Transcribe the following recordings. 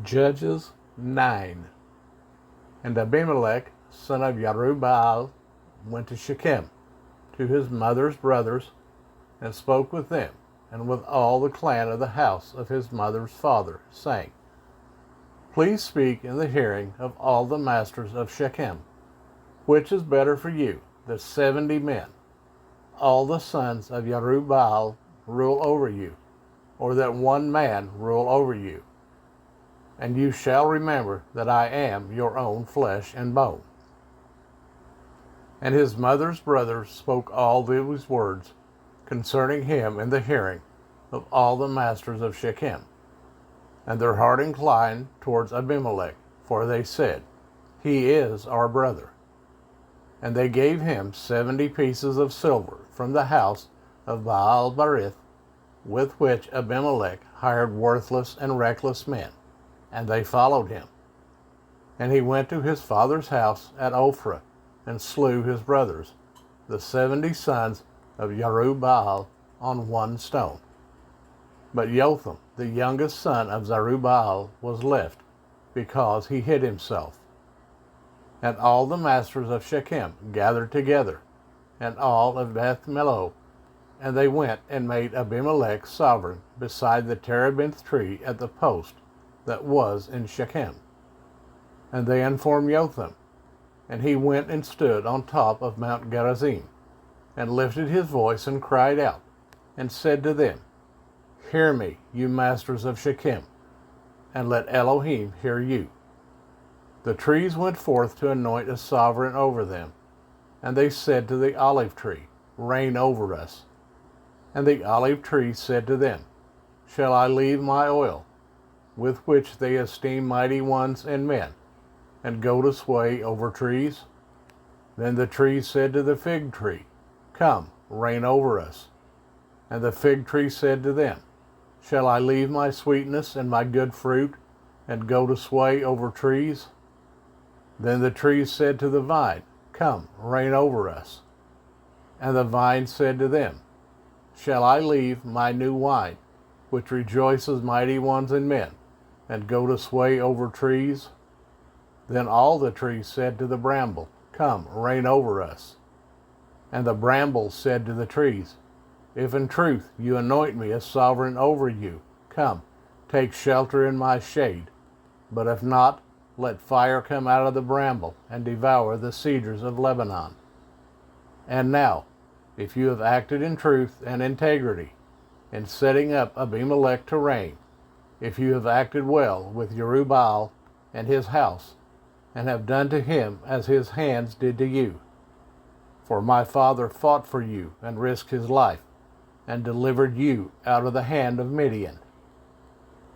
Judges 9. And Abimelech, son of Jerubbaal, went to Shechem, to his mother's brothers, and spoke with them, and with all the clan of the house of his mother's father, saying, Please speak in the hearing of all the masters of Shechem. Which is better for you, that 70 men, all the sons of Jerubbaal, rule over you, or that one man rule over you? And you shall remember that I am your own flesh and bone. And his mother's brothers spoke all these words concerning him in the hearing of all the masters of Shechem. And their heart inclined towards Abimelech, for they said, He is our brother. And they gave him 70 pieces of silver from the house of Baal-berith, with which Abimelech hired worthless and reckless men, and they followed him. And he went to his father's house at Ophrah, and slew his brothers, the 70 sons of Jerubbaal, on one stone. But Jotham, the youngest son of Jerubbaal, was left, because he hid himself. And all the masters of Shechem gathered together, and all of Beth-millo, and they went and made Abimelech sovereign beside the terebinth tree at the post that was in Shechem. And they informed Jotham, and he went and stood on top of Mount Gerizim, and lifted his voice and cried out, and said to them, Hear me, you masters of Shechem, and let Elohim hear you. The trees went forth to anoint a sovereign over them, and they said to the olive tree, Reign over us. And the olive tree said to them, Shall I leave my oil, with which they esteem mighty ones and men, and go to sway over trees? Then the tree said to the fig tree, Come, reign over us. And the fig tree said to them, Shall I leave my sweetness and my good fruit, and go to sway over trees? Then the tree said to the vine, Come, reign over us. And the vine said to them, Shall I leave my new wine, which rejoices mighty ones and men, and go to sway over trees? Then all the trees said to the bramble, Come, reign over us. And the bramble said to the trees, If in truth you anoint me as sovereign over you, come, take shelter in my shade. But if not, let fire come out of the bramble and devour the cedars of Lebanon. And now, if you have acted in truth and integrity, in setting up Abimelech to reign, if you have acted well with Jerubbaal and his house, and have done to him as his hands did to you. For my father fought for you and risked his life, and delivered you out of the hand of Midian.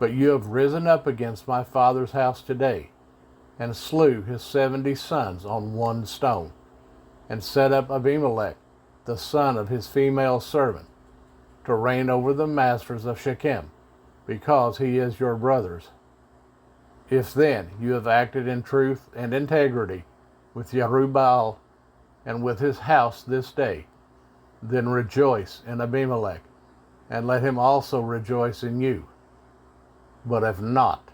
But you have risen up against my father's house today, and slew his 70 sons on one stone, and set up Abimelech, the son of his female servant, to reign over the masters of Shechem, because he is your brother's. If then you have acted in truth and integrity with Jerubbaal and with his house this day, then rejoice in Abimelech, and let him also rejoice in you. But if not,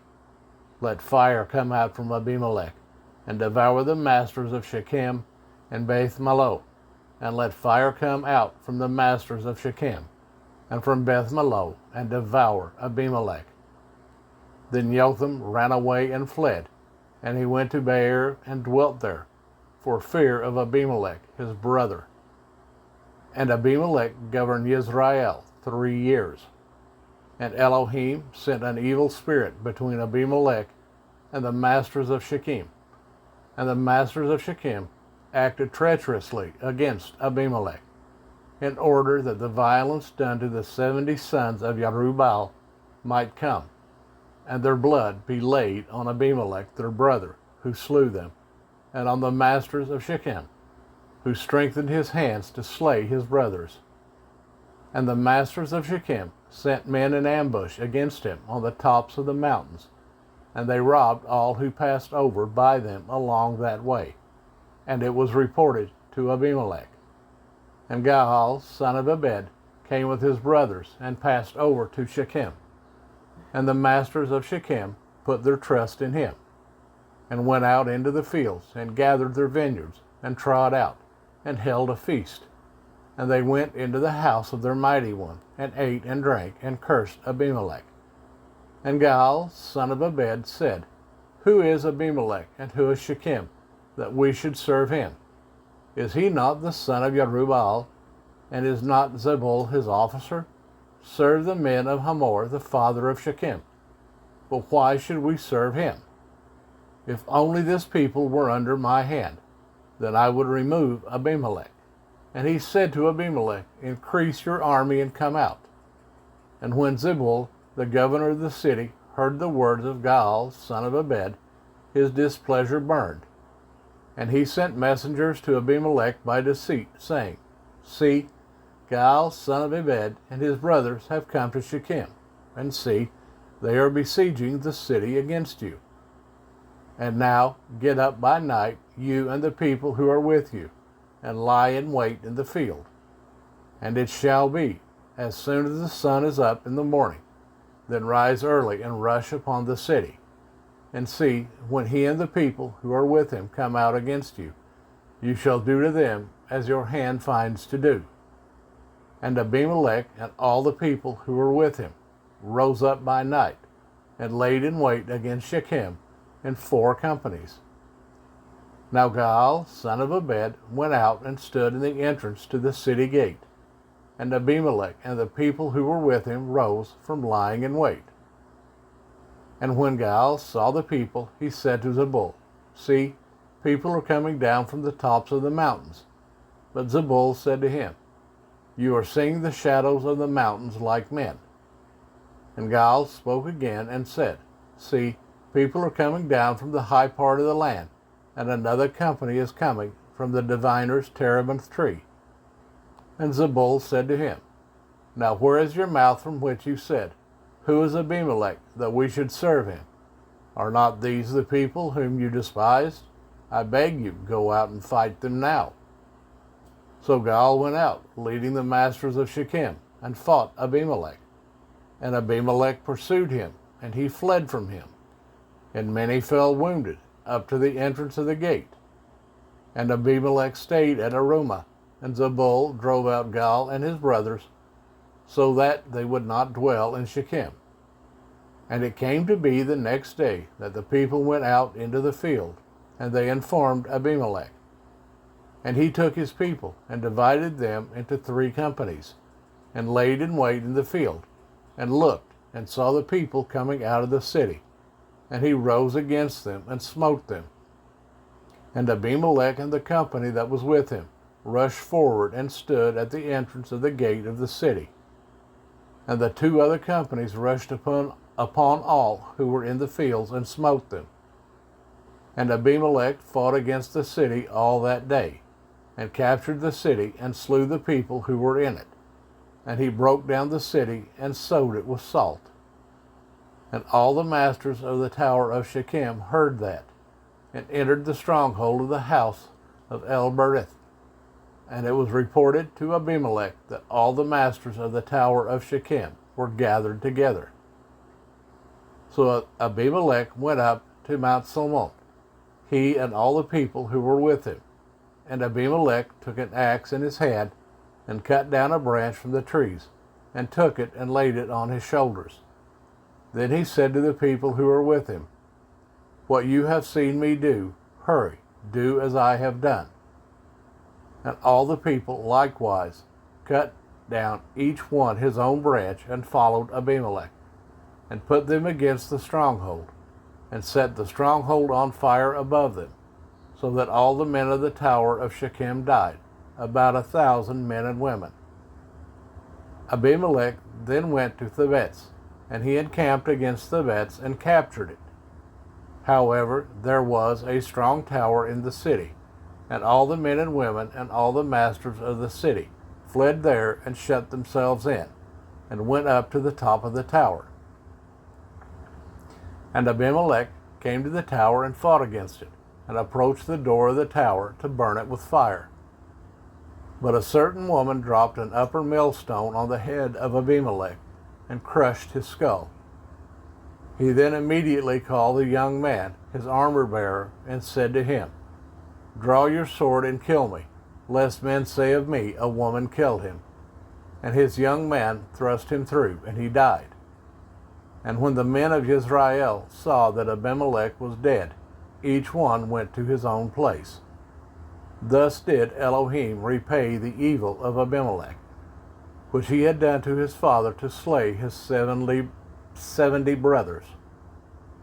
let fire come out from Abimelech, and devour the masters of Shechem and Beth-millo, and let fire come out from the masters of Shechem, and from Beth-millo, and devour Abimelech. Then Jotham ran away and fled, and he went to Beer and dwelt there, for fear of Abimelech his brother. And Abimelech governed Israel 3 years. And Elohim sent an evil spirit between Abimelech and the masters of Shechem. And the masters of Shechem acted treacherously against Abimelech, in order that the violence done to the 70 sons of Jerubbaal might come, and their blood be laid on Abimelech their brother, who slew them, and on the masters of Shechem, who strengthened his hands to slay his brothers. And the masters of Shechem sent men in ambush against him on the tops of the mountains, and they robbed all who passed over by them along that way. And it was reported to Abimelech. And Gaal, son of Ebed, came with his brothers and passed over to Shechem. And the masters of Shechem put their trust in him, and went out into the fields, and gathered their vineyards, and trod out, and held a feast. And they went into the house of their mighty one, and ate and drank, and cursed Abimelech. And Gaal, son of Ebed, said, Who is Abimelech, and who is Shechem, that we should serve him? Is he not the son of Jerubbaal, and is not Zebul his officer? Serve the men of Hamor, the father of Shechem. But why should we serve him? If only this people were under my hand, then I would remove Abimelech. And he said to Abimelech, Increase your army and come out. And when Zebul, the governor of the city, heard the words of Gaal, son of Ebed, his displeasure burned. And he sent messengers to Abimelech by deceit, saying, See, Gaal, son of Ebed, and his brothers have come to Shechem, and see, they are besieging the city against you. And now get up by night, you and the people who are with you, and lie in wait in the field. And it shall be, as soon as the sun is up in the morning, then rise early and rush upon the city. And see, when he and the people who are with him come out against you, you shall do to them as your hand finds to do. And Abimelech and all the people who were with him rose up by night, and laid in wait against Shechem in 4 companies. Now Gaal, son of Ebed, went out and stood in the entrance to the city gate. And Abimelech and the people who were with him rose from lying in wait. And when Gaal saw the people, he said to Zebul, See, people are coming down from the tops of the mountains. But Zebul said to him, You are seeing the shadows of the mountains like men. And Gaal spoke again and said, See, people are coming down from the high part of the land, and another company is coming from the diviner's terebinth tree. And Zebul said to him, Now where is your mouth from which you said, Who is Abimelech, that we should serve him? Are not these the people whom you despised? I beg you, go out and fight them now. So Gaal went out, leading the masters of Shechem, and fought Abimelech. And Abimelech pursued him, and he fled from him. And many fell wounded, up to the entrance of the gate. And Abimelech stayed at Arumah, and Zebul drove out Gaal and his brothers, so that they would not dwell in Shechem. And it came to be the next day that the people went out into the field, and they informed Abimelech. And he took his people, and divided them into 3 companies, and laid in wait in the field, and looked, and saw the people coming out of the city. And he rose against them, and smote them. And Abimelech and the company that was with him rushed forward, and stood at the entrance of the gate of the city. And the 2 other companies rushed upon all who were in the fields, and smote them. And Abimelech fought against the city all that day, and captured the city, and slew the people who were in it. And he broke down the city, and sowed it with salt. And all the masters of the tower of Shechem heard that, and entered the stronghold of the house of El-Berith. And it was reported to Abimelech that all the masters of the tower of Shechem were gathered together. So Abimelech went up to Mount Salmon, he and all the people who were with him. And Abimelech took an axe in his hand, and cut down a branch from the trees, and took it and laid it on his shoulders. Then he said to the people who were with him, What you have seen me do, hurry, do as I have done. And all the people likewise cut down each one his own branch, and followed Abimelech, and put them against the stronghold, and set the stronghold on fire above them, so that all the men of the tower of Shechem died, about 1,000 men and women. Abimelech then went to Thebez, and he encamped against Thebez and captured it. However, there was a strong tower in the city, and all the men and women and all the masters of the city fled there and shut themselves in, and went up to the top of the tower. And Abimelech came to the tower and fought against it, and approached the door of the tower to burn it with fire. But a certain woman dropped an upper millstone on the head of Abimelech, and crushed his skull. He then immediately called the young man, his armor-bearer, and said to him, "Draw your sword and kill me, lest men say of me, a woman killed him." And his young man thrust him through, and he died. And when the men of Israel saw that Abimelech was dead, each one went to his own place. Thus did Elohim repay the evil of Abimelech, which he had done to his father to slay his 70 brothers.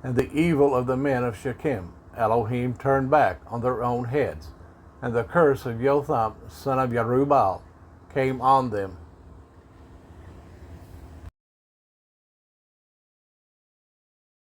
And the evil of the men of Shechem Elohim turned back on their own heads, and the curse of Jotham son of Jerubbaal came on them